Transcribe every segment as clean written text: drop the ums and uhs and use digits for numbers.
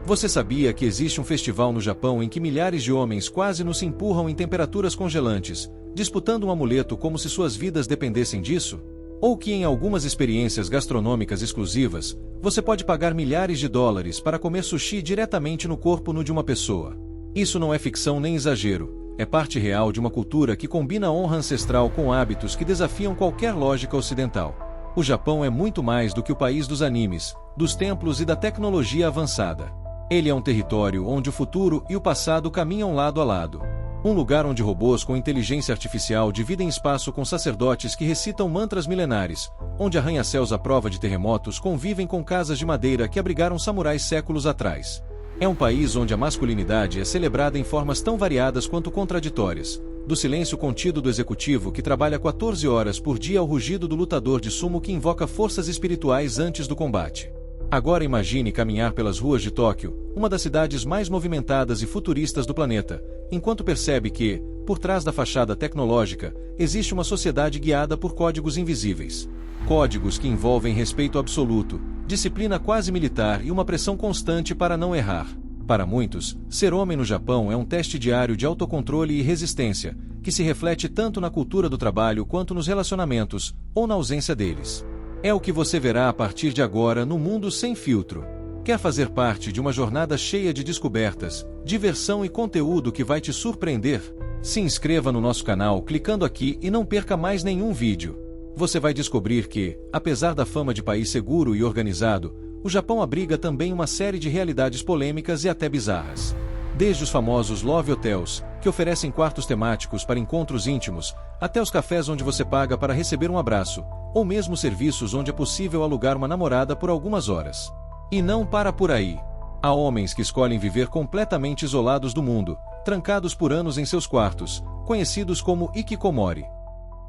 Você sabia que existe um festival no Japão em que milhares de homens quase nos empurram em temperaturas congelantes, disputando um amuleto como se suas vidas dependessem disso? Ou que em algumas experiências gastronômicas exclusivas, você pode pagar milhares de dólares para comer sushi diretamente no corpo nu de uma pessoa? Isso não é ficção nem exagero, é parte real de uma cultura que combina honra ancestral com hábitos que desafiam qualquer lógica ocidental. O Japão é muito mais do que o país dos animes, dos templos e da tecnologia avançada. Ele é um território onde o futuro e o passado caminham lado a lado. Um lugar onde robôs com inteligência artificial dividem espaço com sacerdotes que recitam mantras milenares, onde arranha-céus à prova de terremotos convivem com casas de madeira que abrigaram samurais séculos atrás. É um país onde a masculinidade é celebrada em formas tão variadas quanto contraditórias, do silêncio contido do executivo que trabalha 14 horas por dia ao rugido do lutador de sumo que invoca forças espirituais antes do combate. Agora imagine caminhar pelas ruas de Tóquio, uma das cidades mais movimentadas e futuristas do planeta, enquanto percebe que, por trás da fachada tecnológica, existe uma sociedade guiada por códigos invisíveis. Códigos que envolvem respeito absoluto, disciplina quase militar e uma pressão constante para não errar. Para muitos, ser homem no Japão é um teste diário de autocontrole e resistência, que se reflete tanto na cultura do trabalho quanto nos relacionamentos, ou na ausência deles. É o que você verá a partir de agora no Mundo Sem Filtro. Quer fazer parte de uma jornada cheia de descobertas, diversão e conteúdo que vai te surpreender? Se inscreva no nosso canal clicando aqui e não perca mais nenhum vídeo. Você vai descobrir que, apesar da fama de país seguro e organizado, o Japão abriga também uma série de realidades polêmicas e até bizarras. Desde os famosos Love Hotels, que oferecem quartos temáticos para encontros íntimos, até os cafés onde você paga para receber um abraço, ou mesmo serviços onde é possível alugar uma namorada por algumas horas. E não para por aí. Há homens que escolhem viver completamente isolados do mundo, trancados por anos em seus quartos, conhecidos como hikikomori.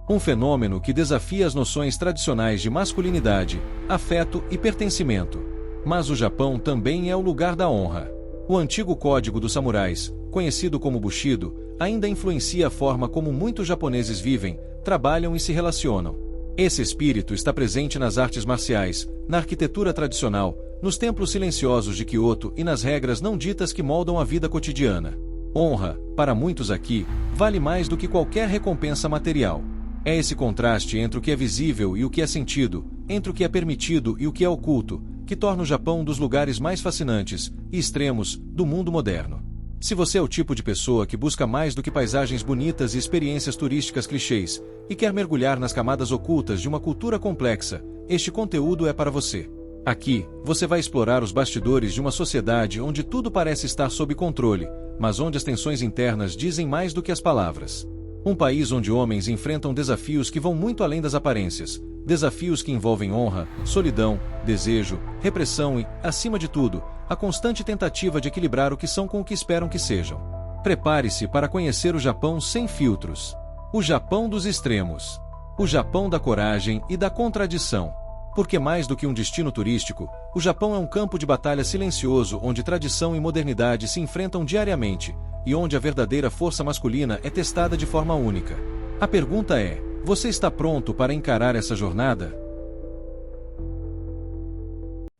Um fenômeno que desafia as noções tradicionais de masculinidade, afeto e pertencimento. Mas o Japão também é o lugar da honra. O antigo código dos samurais, conhecido como Bushido, ainda influencia a forma como muitos japoneses vivem, trabalham e se relacionam. Esse espírito está presente nas artes marciais, na arquitetura tradicional, nos templos silenciosos de Kyoto e nas regras não ditas que moldam a vida cotidiana. Honra, para muitos aqui, vale mais do que qualquer recompensa material. É esse contraste entre o que é visível e o que é sentido, entre o que é permitido e o que é oculto, que torna o Japão um dos lugares mais fascinantes e extremos do mundo moderno. Se você é o tipo de pessoa que busca mais do que paisagens bonitas e experiências turísticas clichês, e quer mergulhar nas camadas ocultas de uma cultura complexa, este conteúdo é para você. Aqui, você vai explorar os bastidores de uma sociedade onde tudo parece estar sob controle, mas onde as tensões internas dizem mais do que as palavras. Um país onde homens enfrentam desafios que vão muito além das aparências, desafios que envolvem honra, solidão, desejo, repressão e, acima de tudo, a constante tentativa de equilibrar o que são com o que esperam que sejam. Prepare-se para conhecer o Japão sem filtros. O Japão dos extremos. O Japão da coragem e da contradição. Porque mais do que um destino turístico, o Japão é um campo de batalha silencioso onde tradição e modernidade se enfrentam diariamente, e onde a verdadeira força masculina é testada de forma única. A pergunta é: você está pronto para encarar essa jornada?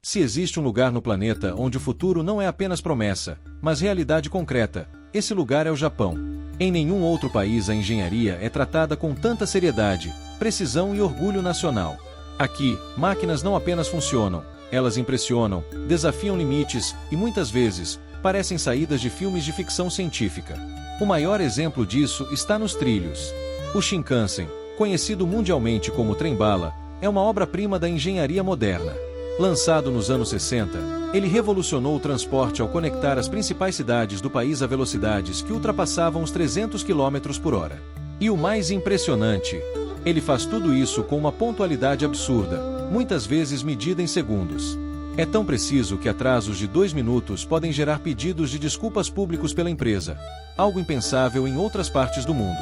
Se existe um lugar no planeta onde o futuro não é apenas promessa, mas realidade concreta, esse lugar é o Japão. Em nenhum outro país a engenharia é tratada com tanta seriedade, precisão e orgulho nacional. Aqui, máquinas não apenas funcionam, elas impressionam, desafiam limites e, muitas vezes, parecem saídas de filmes de ficção científica. O maior exemplo disso está nos trilhos. O Shinkansen, conhecido mundialmente como trem-bala, é uma obra-prima da engenharia moderna. Lançado nos anos 60, ele revolucionou o transporte ao conectar as principais cidades do país a velocidades que ultrapassavam os 300 km por hora. E o mais impressionante, ele faz tudo isso com uma pontualidade absurda, muitas vezes medida em segundos. É tão preciso que atrasos de 2 minutos podem gerar pedidos de desculpas públicos pela empresa, algo impensável em outras partes do mundo.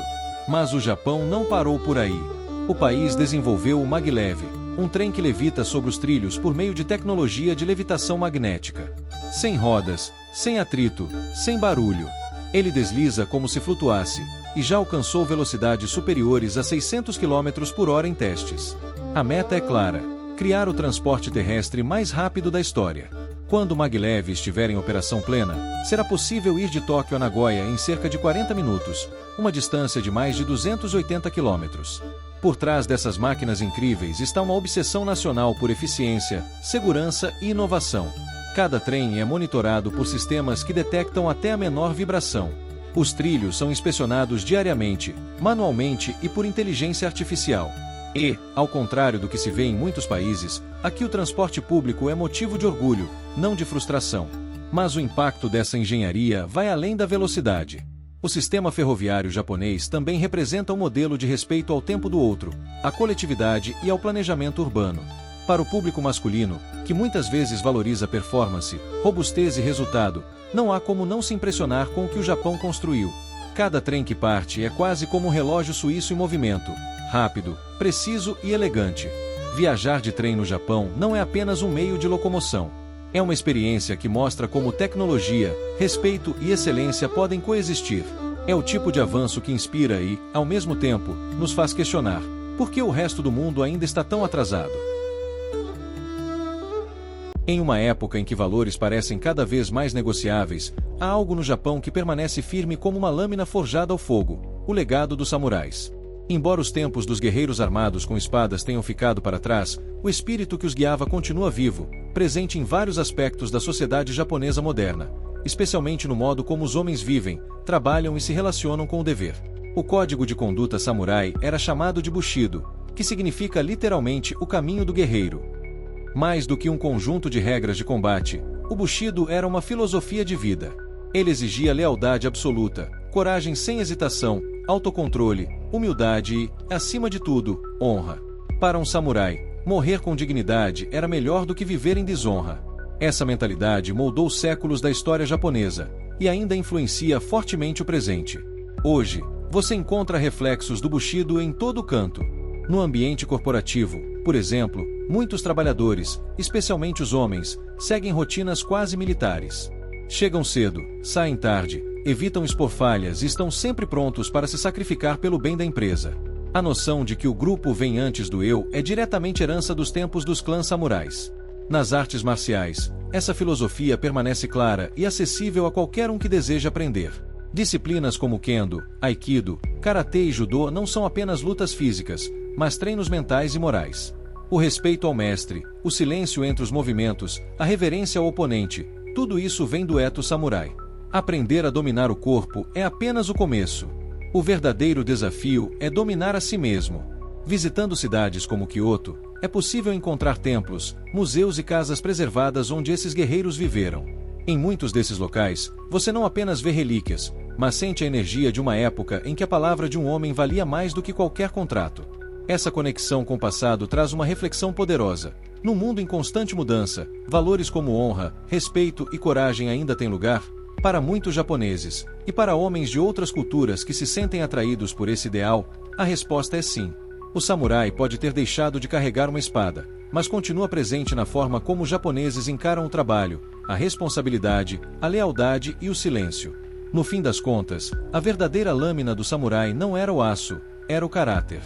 Mas o Japão não parou por aí. O país desenvolveu o Maglev, um trem que levita sobre os trilhos por meio de tecnologia de levitação magnética. Sem rodas, sem atrito, sem barulho. Ele desliza como se flutuasse, e já alcançou velocidades superiores a 600 km por hora em testes. A meta é clara: criar o transporte terrestre mais rápido da história. Quando o maglev estiver em operação plena, será possível ir de Tóquio a Nagoya em cerca de 40 minutos, uma distância de mais de 280 quilômetros. Por trás dessas máquinas incríveis está uma obsessão nacional por eficiência, segurança e inovação. Cada trem é monitorado por sistemas que detectam até a menor vibração. Os trilhos são inspecionados diariamente, manualmente e por inteligência artificial. E, ao contrário do que se vê em muitos países, aqui o transporte público é motivo de orgulho, não de frustração. Mas o impacto dessa engenharia vai além da velocidade. O sistema ferroviário japonês também representa um modelo de respeito ao tempo do outro, à coletividade e ao planejamento urbano. Para o público masculino, que muitas vezes valoriza performance, robustez e resultado, não há como não se impressionar com o que o Japão construiu. Cada trem que parte é quase como um relógio suíço em movimento, rápido, preciso e elegante. Viajar de trem no Japão não é apenas um meio de locomoção. É uma experiência que mostra como tecnologia, respeito e excelência podem coexistir. É o tipo de avanço que inspira e, ao mesmo tempo, nos faz questionar: por que o resto do mundo ainda está tão atrasado? Em uma época em que valores parecem cada vez mais negociáveis, há algo no Japão que permanece firme como uma lâmina forjada ao fogo: o legado dos samurais. Embora os tempos dos guerreiros armados com espadas tenham ficado para trás, o espírito que os guiava continua vivo, presente em vários aspectos da sociedade japonesa moderna, especialmente no modo como os homens vivem, trabalham e se relacionam com o dever. O código de conduta samurai era chamado de Bushido, que significa literalmente o caminho do guerreiro. Mais do que um conjunto de regras de combate, o Bushido era uma filosofia de vida. Ele exigia lealdade absoluta, coragem sem hesitação, autocontrole, humildade e, acima de tudo, honra. Para um samurai, morrer com dignidade era melhor do que viver em desonra. Essa mentalidade moldou séculos da história japonesa e ainda influencia fortemente o presente. Hoje, você encontra reflexos do Bushido em todo canto. No ambiente corporativo, por exemplo, muitos trabalhadores, especialmente os homens, seguem rotinas quase militares. Chegam cedo, saem tarde, evitam expor falhas e estão sempre prontos para se sacrificar pelo bem da empresa. A noção de que o grupo vem antes do eu é diretamente herança dos tempos dos clãs samurais. Nas artes marciais, essa filosofia permanece clara e acessível a qualquer um que deseja aprender. Disciplinas como Kendo, Aikido, Karatê e Judô não são apenas lutas físicas, mas treinos mentais e morais. O respeito ao mestre, o silêncio entre os movimentos, a reverência ao oponente, tudo isso vem do ethos samurai. Aprender a dominar o corpo é apenas o começo. O verdadeiro desafio é dominar a si mesmo. Visitando cidades como Kyoto, é possível encontrar templos, museus e casas preservadas onde esses guerreiros viveram. Em muitos desses locais, você não apenas vê relíquias, mas sente a energia de uma época em que a palavra de um homem valia mais do que qualquer contrato. Essa conexão com o passado traz uma reflexão poderosa. Num mundo em constante mudança, valores como honra, respeito e coragem ainda têm lugar? Para muitos japoneses, e para homens de outras culturas que se sentem atraídos por esse ideal, a resposta é sim. O samurai pode ter deixado de carregar uma espada, mas continua presente na forma como os japoneses encaram o trabalho, a responsabilidade, a lealdade e o silêncio. No fim das contas, a verdadeira lâmina do samurai não era o aço, era o caráter.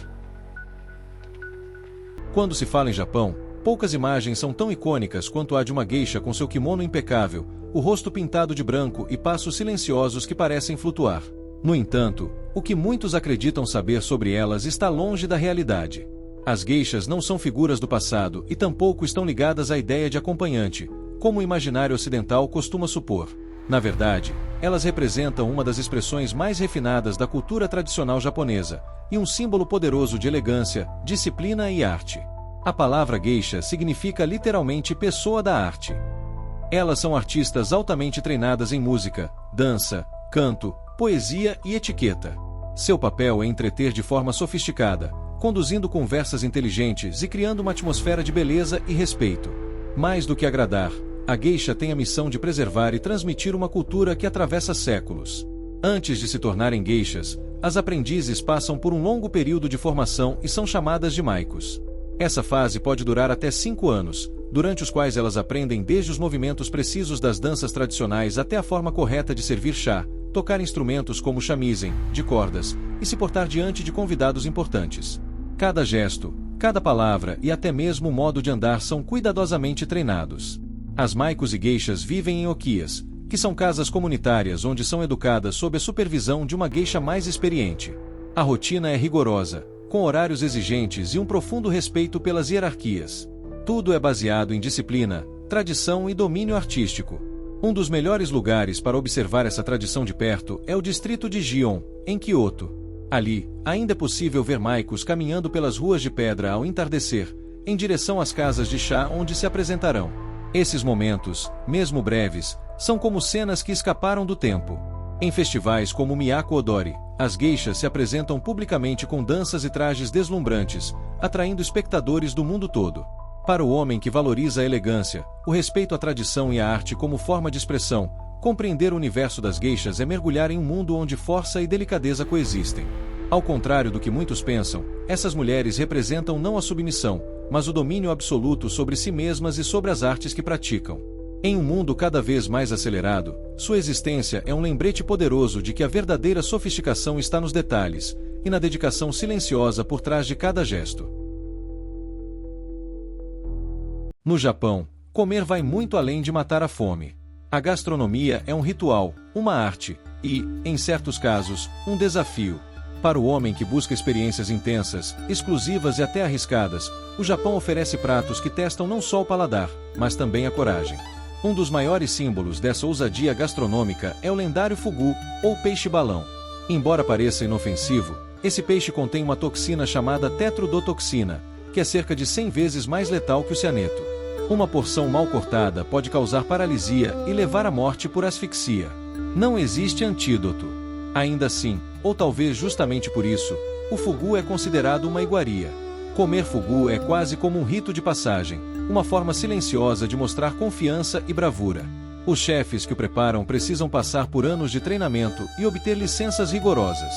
Quando se fala em Japão, poucas imagens são tão icônicas quanto a de uma geisha com seu kimono impecável, o rosto pintado de branco e passos silenciosos que parecem flutuar. No entanto, o que muitos acreditam saber sobre elas está longe da realidade. As geishas não são figuras do passado e tampouco estão ligadas à ideia de acompanhante, como o imaginário ocidental costuma supor. Na verdade, elas representam uma das expressões mais refinadas da cultura tradicional japonesa, e um símbolo poderoso de elegância, disciplina e arte. A palavra geisha significa literalmente pessoa da arte. Elas são artistas altamente treinadas em música, dança, canto, poesia e etiqueta. Seu papel é entreter de forma sofisticada, conduzindo conversas inteligentes e criando uma atmosfera de beleza e respeito. Mais do que agradar, a geisha tem a missão de preservar e transmitir uma cultura que atravessa séculos. Antes de se tornarem geishas, as aprendizes passam por um longo período de formação e são chamadas de maikos. Essa fase pode durar até 5 anos, durante os quais elas aprendem desde os movimentos precisos das danças tradicionais até a forma correta de servir chá, tocar instrumentos como shamisen, de cordas, e se portar diante de convidados importantes. Cada gesto, cada palavra e até mesmo o modo de andar são cuidadosamente treinados. As maikos e geishas vivem em okiyas, que são casas comunitárias onde são educadas sob a supervisão de uma geisha mais experiente. A rotina é rigorosa, com horários exigentes e um profundo respeito pelas hierarquias. Tudo é baseado em disciplina, tradição e domínio artístico. Um dos melhores lugares para observar essa tradição de perto é o distrito de Gion, em Kyoto. Ali, ainda é possível ver maikos caminhando pelas ruas de pedra ao entardecer, em direção às casas de chá onde se apresentarão. Esses momentos, mesmo breves, são como cenas que escaparam do tempo. Em festivais como Miyako Odori, as geishas se apresentam publicamente com danças e trajes deslumbrantes, atraindo espectadores do mundo todo. Para o homem que valoriza a elegância, o respeito à tradição e à arte como forma de expressão, compreender o universo das geishas é mergulhar em um mundo onde força e delicadeza coexistem. Ao contrário do que muitos pensam, essas mulheres representam não a submissão, mas o domínio absoluto sobre si mesmas e sobre as artes que praticam. Em um mundo cada vez mais acelerado, sua existência é um lembrete poderoso de que a verdadeira sofisticação está nos detalhes, e na dedicação silenciosa por trás de cada gesto. No Japão, comer vai muito além de matar a fome. A gastronomia é um ritual, uma arte, e, em certos casos, um desafio. Para o homem que busca experiências intensas, exclusivas e até arriscadas, o Japão oferece pratos que testam não só o paladar, mas também a coragem. Um dos maiores símbolos dessa ousadia gastronômica é o lendário fugu, ou peixe-balão. Embora pareça inofensivo, esse peixe contém uma toxina chamada tetrodotoxina, que é cerca de 100 vezes mais letal que o cianeto. Uma porção mal cortada pode causar paralisia e levar à morte por asfixia. Não existe antídoto. Ainda assim, ou talvez justamente por isso, o fugu é considerado uma iguaria. Comer fugu é quase como um rito de passagem, uma forma silenciosa de mostrar confiança e bravura. Os chefes que o preparam precisam passar por anos de treinamento e obter licenças rigorosas.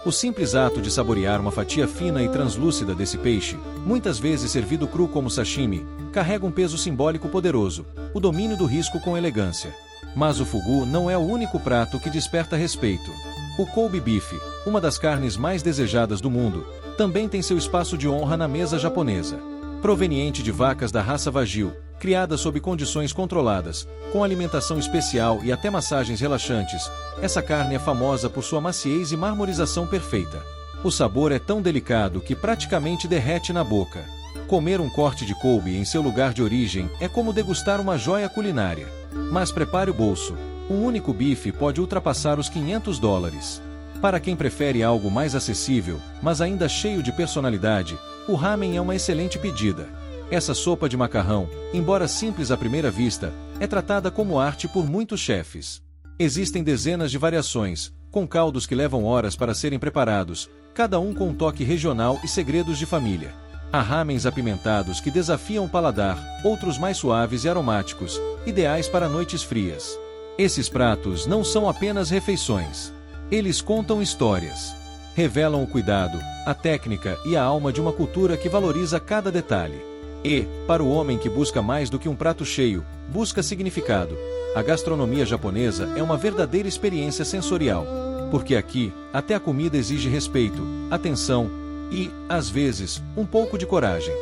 O simples ato de saborear uma fatia fina e translúcida desse peixe, muitas vezes servido cru como sashimi, carrega um peso simbólico poderoso, o domínio do risco com elegância. Mas o fugu não é o único prato que desperta respeito. O Kobe beef, uma das carnes mais desejadas do mundo, também tem seu espaço de honra na mesa japonesa. Proveniente de vacas da raça Wagyu, criadas sob condições controladas, com alimentação especial e até massagens relaxantes, essa carne é famosa por sua maciez e marmorização perfeita. O sabor é tão delicado que praticamente derrete na boca. Comer um corte de Kobe em seu lugar de origem é como degustar uma joia culinária. Mas prepare o bolso. Um único bife pode ultrapassar os $500. Para quem prefere algo mais acessível, mas ainda cheio de personalidade, o ramen é uma excelente pedida. Essa sopa de macarrão, embora simples à primeira vista, é tratada como arte por muitos chefes. Existem dezenas de variações, com caldos que levam horas para serem preparados, cada um com um toque regional e segredos de família. Há ramens apimentados que desafiam o paladar, outros mais suaves e aromáticos, ideais para noites frias. Esses pratos não são apenas refeições. Eles contam histórias. Revelam o cuidado, a técnica e a alma de uma cultura que valoriza cada detalhe. E, para o homem que busca mais do que um prato cheio, busca significado, a gastronomia japonesa é uma verdadeira experiência sensorial. Porque aqui, até a comida exige respeito, atenção e, às vezes, um pouco de coragem.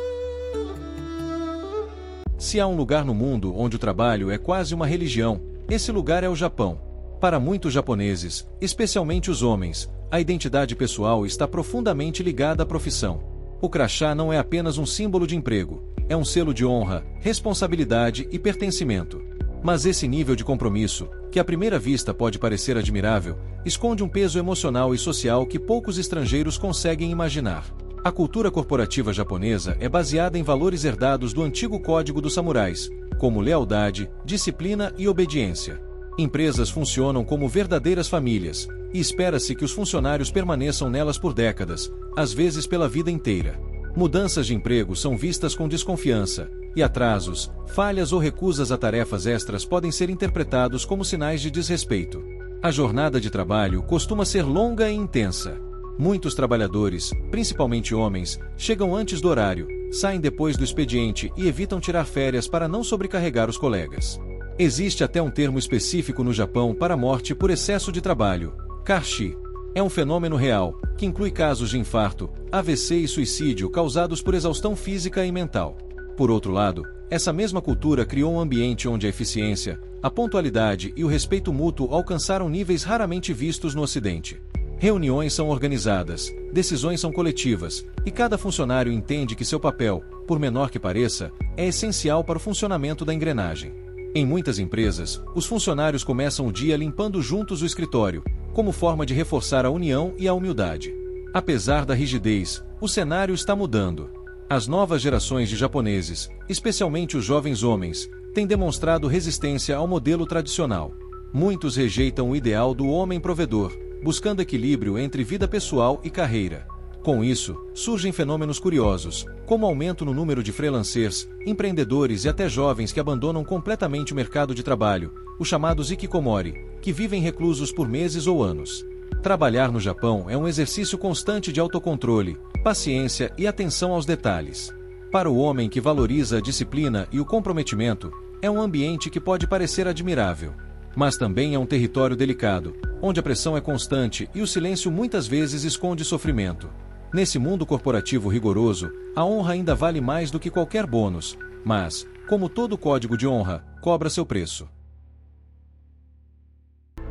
Se há um lugar no mundo onde o trabalho é quase uma religião, esse lugar é o Japão. Para muitos japoneses, especialmente os homens, a identidade pessoal está profundamente ligada à profissão. O crachá não é apenas um símbolo de emprego, é um selo de honra, responsabilidade e pertencimento. Mas esse nível de compromisso, que à primeira vista pode parecer admirável, esconde um peso emocional e social que poucos estrangeiros conseguem imaginar. A cultura corporativa japonesa é baseada em valores herdados do antigo código dos samurais, como lealdade, disciplina e obediência. Empresas funcionam como verdadeiras famílias, e espera-se que os funcionários permaneçam nelas por décadas, às vezes pela vida inteira. Mudanças de emprego são vistas com desconfiança, e atrasos, falhas ou recusas a tarefas extras podem ser interpretados como sinais de desrespeito. A jornada de trabalho costuma ser longa e intensa. Muitos trabalhadores, principalmente homens, chegam antes do horário, saem depois do expediente e evitam tirar férias para não sobrecarregar os colegas. Existe até um termo específico no Japão para a morte por excesso de trabalho, Karshi. É um fenômeno real, que inclui casos de infarto, AVC e suicídio causados por exaustão física e mental. Por outro lado, Essa mesma cultura criou um ambiente onde a eficiência, a pontualidade e o respeito mútuo alcançaram níveis raramente vistos no Ocidente. Reuniões são organizadas, decisões são coletivas, e cada funcionário entende que seu papel, por menor que pareça, é essencial para o funcionamento da engrenagem. Em muitas empresas, os funcionários começam o dia limpando juntos o escritório, como forma de reforçar a união e a humildade. Apesar da rigidez, o cenário está mudando. As novas gerações de japoneses, especialmente os jovens homens, têm demonstrado resistência ao modelo tradicional. Muitos rejeitam o ideal do homem provedor, buscando equilíbrio entre vida pessoal e carreira. Com isso, surgem fenômenos curiosos, como o aumento no número de freelancers, empreendedores e até jovens que abandonam completamente o mercado de trabalho, os chamados hikikomori, que vivem reclusos por meses ou anos. Trabalhar no Japão é um exercício constante de autocontrole, paciência e atenção aos detalhes. Para o homem que valoriza a disciplina e o comprometimento, é um ambiente que pode parecer admirável. Mas também é um território delicado, onde a pressão é constante e o silêncio muitas vezes esconde sofrimento. Nesse mundo corporativo rigoroso, a honra ainda vale mais do que qualquer bônus, mas, como todo código de honra, cobra seu preço.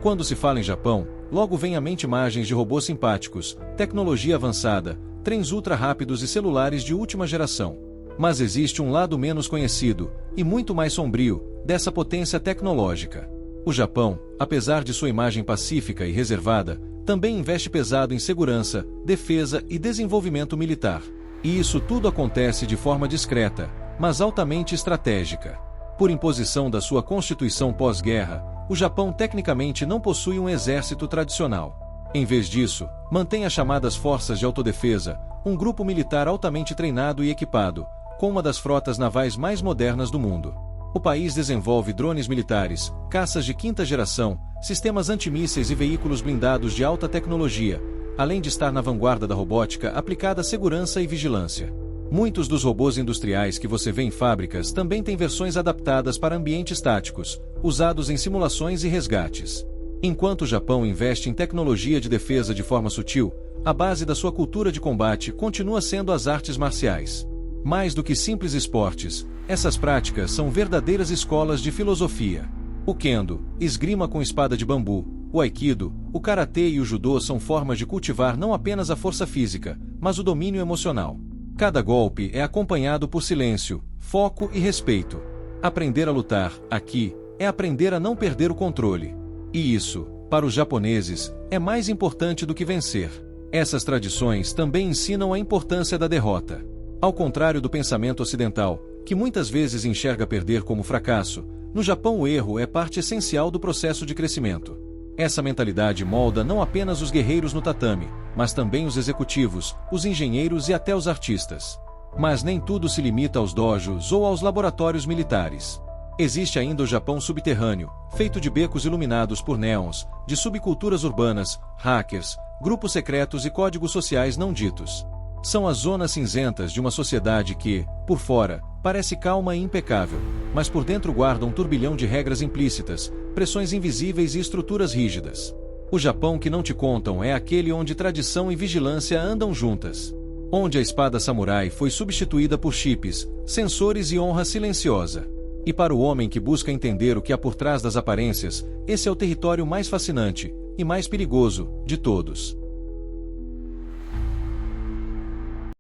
Quando se fala em Japão, logo vem à mente imagens de robôs simpáticos, tecnologia avançada, trens ultra-rápidos e celulares de última geração. Mas existe um lado menos conhecido, e muito mais sombrio, dessa potência tecnológica. O Japão, apesar de sua imagem pacífica e reservada, também investe pesado em segurança, defesa e desenvolvimento militar. E isso tudo acontece de forma discreta, mas altamente estratégica. Por imposição da sua constituição pós-guerra, o Japão tecnicamente não possui um exército tradicional. Em vez disso, mantém as chamadas Forças de Autodefesa, um grupo militar altamente treinado e equipado, com uma das frotas navais mais modernas do mundo. O país desenvolve drones militares, caças de quinta geração, sistemas antimísseis e veículos blindados de alta tecnologia, além de estar na vanguarda da robótica aplicada à segurança e vigilância. Muitos dos robôs industriais que você vê em fábricas também têm versões adaptadas para ambientes táticos, usados em simulações e resgates. Enquanto o Japão investe em tecnologia de defesa de forma sutil, a base da sua cultura de combate continua sendo as artes marciais. Mais do que simples esportes, essas práticas são verdadeiras escolas de filosofia. O Kendo, esgrima com espada de bambu, o Aikido, o Karatê e o Judô são formas de cultivar não apenas a força física, mas o domínio emocional. Cada golpe é acompanhado por silêncio, foco e respeito. Aprender a lutar, aqui, é aprender a não perder o controle. E isso, para os japoneses, é mais importante do que vencer. Essas tradições também ensinam a importância da derrota. Ao contrário do pensamento ocidental, que muitas vezes enxerga perder como fracasso, no Japão o erro é parte essencial do processo de crescimento. Essa mentalidade molda não apenas os guerreiros no tatame, mas também os executivos, os engenheiros e até os artistas. Mas nem tudo se limita aos dojos ou aos laboratórios militares. Existe ainda o Japão subterrâneo, feito de becos iluminados por néons, de subculturas urbanas, hackers, grupos secretos e códigos sociais não ditos. São as zonas cinzentas de uma sociedade que, por fora, parece calma e impecável, mas por dentro guarda um turbilhão de regras implícitas, pressões invisíveis e estruturas rígidas. O Japão que não te contam é aquele onde tradição e vigilância andam juntas. Onde a espada samurai foi substituída por chips, sensores e honra silenciosa. E para o homem que busca entender o que há por trás das aparências, esse é o território mais fascinante e mais perigoso de todos.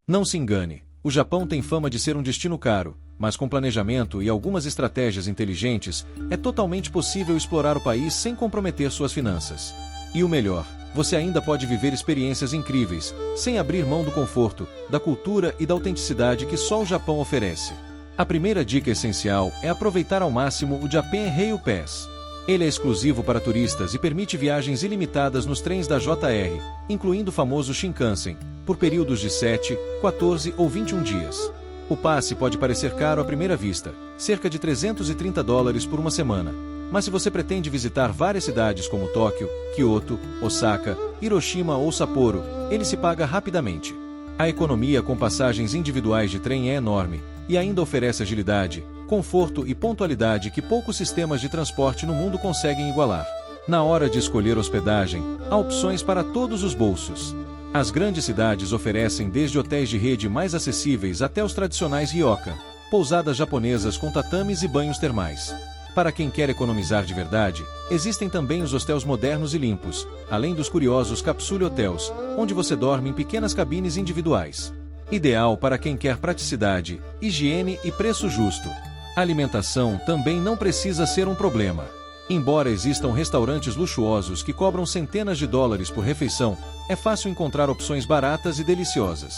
Não se engane, o Japão tem fama de ser um destino caro, mas com planejamento e algumas estratégias inteligentes, é totalmente possível explorar o país sem comprometer suas finanças. E o melhor, você ainda pode viver experiências incríveis, sem abrir mão do conforto, da cultura e da autenticidade que só o Japão oferece. A primeira dica essencial é aproveitar ao máximo o Japan Rail Pass. Ele é exclusivo para turistas e permite viagens ilimitadas nos trens da JR, incluindo o famoso Shinkansen, por períodos de 7, 14 ou 21 dias. O passe pode parecer caro à primeira vista, cerca de $330 por uma semana. Mas se você pretende visitar várias cidades como Tóquio, Kyoto, Osaka, Hiroshima ou Sapporo, ele se paga rapidamente. A economia com passagens individuais de trem é enorme, e ainda oferece agilidade, conforto e pontualidade que poucos sistemas de transporte no mundo conseguem igualar. Na hora de escolher hospedagem, há opções para todos os bolsos. As grandes cidades oferecem desde hotéis de rede mais acessíveis até os tradicionais ryokan. pousadas japonesas com tatames e banhos termais. Para quem quer economizar de verdade, existem também os hostéis modernos e limpos, além dos curiosos capsule hotels, onde você dorme em pequenas cabines individuais. Ideal para quem quer praticidade, higiene e preço justo. A alimentação também não precisa ser um problema. Embora existam restaurantes luxuosos que cobram centenas de dólares por refeição, é fácil encontrar opções baratas e deliciosas.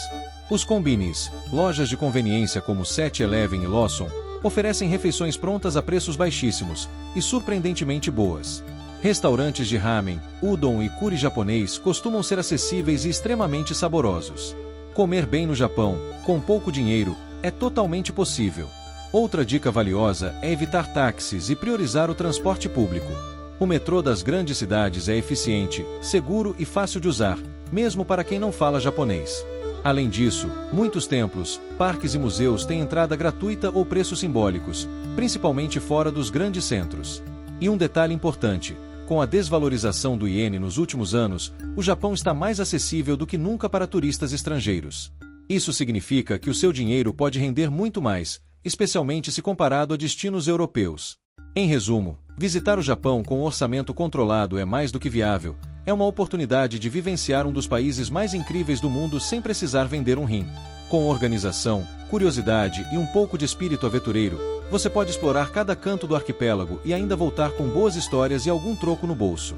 Os combines, lojas de conveniência como 7-Eleven e Lawson, oferecem refeições prontas a preços baixíssimos e surpreendentemente boas. Restaurantes de ramen, udon e curry japonês costumam ser acessíveis e extremamente saborosos. Comer bem no Japão, com pouco dinheiro, é totalmente possível. Outra dica valiosa é evitar táxis e priorizar o transporte público. O metrô das grandes cidades é eficiente, seguro e fácil de usar, mesmo para quem não fala japonês. Além disso, muitos templos, parques e museus têm entrada gratuita ou preços simbólicos, principalmente fora dos grandes centros. E um detalhe importante: com a desvalorização do iene nos últimos anos, o Japão está mais acessível do que nunca para turistas estrangeiros. Isso significa que o seu dinheiro pode render muito mais, especialmente se comparado a destinos europeus. Em resumo, visitar o Japão com um orçamento controlado é mais do que viável. É uma oportunidade de vivenciar um dos países mais incríveis do mundo sem precisar vender um rim. Com organização, curiosidade e um pouco de espírito aventureiro, você pode explorar cada canto do arquipélago e ainda voltar com boas histórias e algum troco no bolso.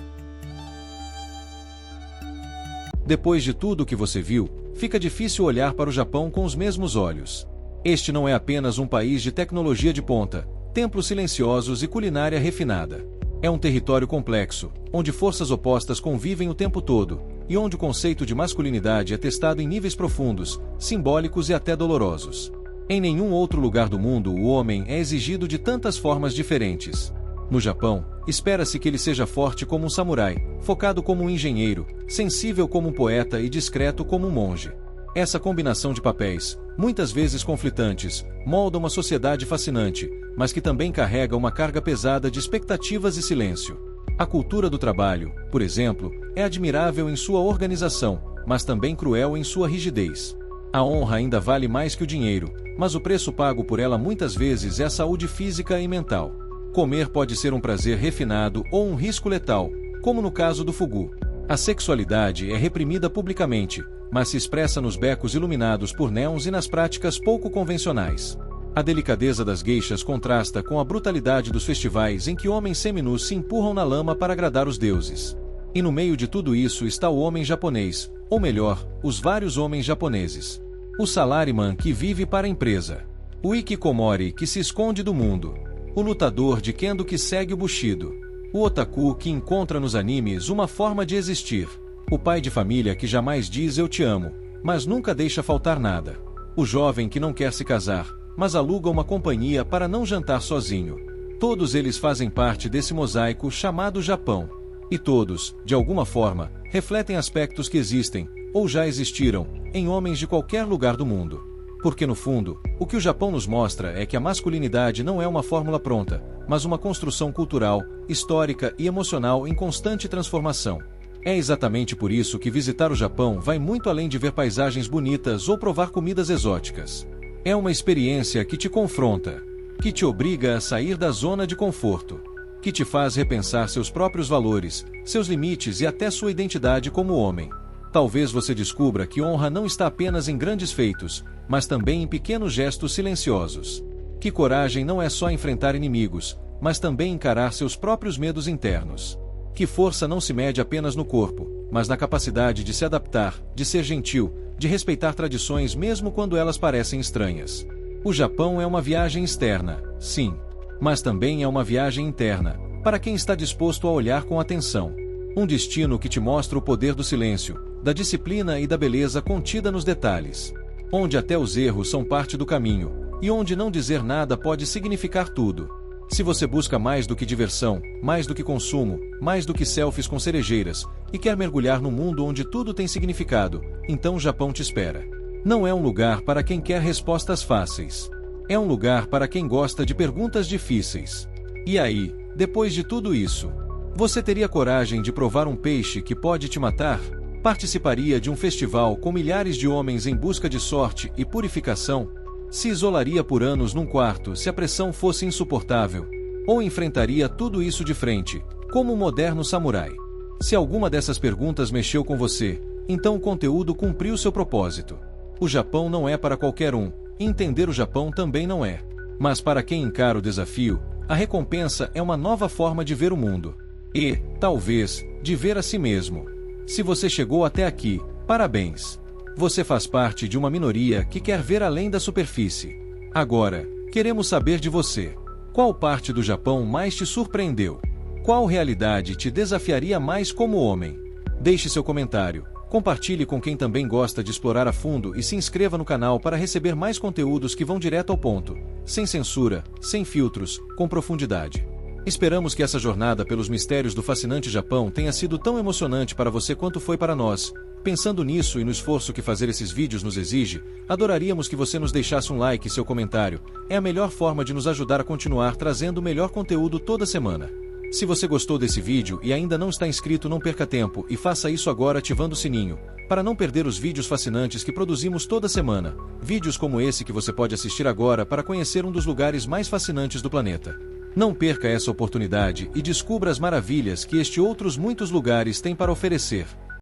Depois de tudo o que você viu, fica difícil olhar para o Japão com os mesmos olhos. Este não é apenas um país de tecnologia de ponta, templos silenciosos e culinária refinada. É um território complexo, onde forças opostas convivem o tempo todo, e onde o conceito de masculinidade é testado em níveis profundos, simbólicos e até dolorosos. Em nenhum outro lugar do mundo o homem é exigido de tantas formas diferentes. No Japão, espera-se que ele seja forte como um samurai, focado como um engenheiro, sensível como um poeta e discreto como um monge. Essa combinação de papéis, muitas vezes conflitantes, molda uma sociedade fascinante, mas que também carrega uma carga pesada de expectativas e silêncio. A cultura do trabalho, por exemplo, é admirável em sua organização, mas também cruel em sua rigidez. A honra ainda vale mais que o dinheiro, mas o preço pago por ela muitas vezes é a saúde física e mental. Comer pode ser um prazer refinado ou um risco letal, como no caso do fugu. A sexualidade é reprimida publicamente, mas se expressa nos becos iluminados por néons e nas práticas pouco convencionais. A delicadeza das geishas contrasta com a brutalidade dos festivais em que homens seminus se empurram na lama para agradar os deuses. E no meio de tudo isso está o homem japonês, ou melhor, os vários homens japoneses. O salaryman que vive para a empresa. O hikikomori que se esconde do mundo. O lutador de kendo que segue o bushido. O otaku que encontra nos animes uma forma de existir. O pai de família que jamais diz eu te amo, mas nunca deixa faltar nada. O jovem que não quer se casar, mas aluga uma companhia para não jantar sozinho. Todos eles fazem parte desse mosaico chamado Japão. E todos, de alguma forma, refletem aspectos que existem, ou já existiram, em homens de qualquer lugar do mundo. Porque no fundo, o que o Japão nos mostra é que a masculinidade não é uma fórmula pronta, mas uma construção cultural, histórica e emocional em constante transformação. É exatamente por isso que visitar o Japão vai muito além de ver paisagens bonitas ou provar comidas exóticas. É uma experiência que te confronta, que te obriga a sair da zona de conforto, que te faz repensar seus próprios valores, seus limites e até sua identidade como homem. Talvez você descubra que honra não está apenas em grandes feitos, mas também em pequenos gestos silenciosos. Que coragem não é só enfrentar inimigos, mas também encarar seus próprios medos internos. Que força não se mede apenas no corpo, mas na capacidade de se adaptar, de ser gentil, de respeitar tradições mesmo quando elas parecem estranhas. O Japão é uma viagem externa, sim, mas também é uma viagem interna, para quem está disposto a olhar com atenção. Um destino que te mostra o poder do silêncio, da disciplina e da beleza contida nos detalhes. Onde até os erros são parte do caminho, e onde não dizer nada pode significar tudo. Se você busca mais do que diversão, mais do que consumo, mais do que selfies com cerejeiras, e quer mergulhar no mundo onde tudo tem significado, então o Japão te espera. Não é um lugar para quem quer respostas fáceis. É um lugar para quem gosta de perguntas difíceis. E aí, depois de tudo isso, você teria coragem de provar um peixe que pode te matar? Participaria de um festival com milhares de homens em busca de sorte e purificação? Se isolaria por anos num quarto se a pressão fosse insuportável? Ou enfrentaria tudo isso de frente, como um moderno samurai? Se alguma dessas perguntas mexeu com você, então o conteúdo cumpriu seu propósito. O Japão não é para qualquer um, e entender o Japão também não é. Mas para quem encara o desafio, a recompensa é uma nova forma de ver o mundo. E, talvez, de ver a si mesmo. Se você chegou até aqui, parabéns! Você faz parte de uma minoria que quer ver além da superfície. Agora, queremos saber de você. Qual parte do Japão mais te surpreendeu? Qual realidade te desafiaria mais como homem? Deixe seu comentário, compartilhe com quem também gosta de explorar a fundo e se inscreva no canal para receber mais conteúdos que vão direto ao ponto, sem censura, sem filtros, com profundidade. Esperamos que essa jornada pelos mistérios do fascinante Japão tenha sido tão emocionante para você quanto foi para nós. Pensando nisso e no esforço que fazer esses vídeos nos exige, adoraríamos que você nos deixasse um like e seu comentário. É a melhor forma de nos ajudar a continuar trazendo o melhor conteúdo toda semana. Se você gostou desse vídeo e ainda não está inscrito, não perca tempo e faça isso agora ativando o sininho, para não perder os vídeos fascinantes que produzimos toda semana. Vídeos como esse que você pode assistir agora para conhecer um dos lugares mais fascinantes do planeta. Não perca essa oportunidade e descubra as maravilhas que este e outros muitos lugares têm para oferecer.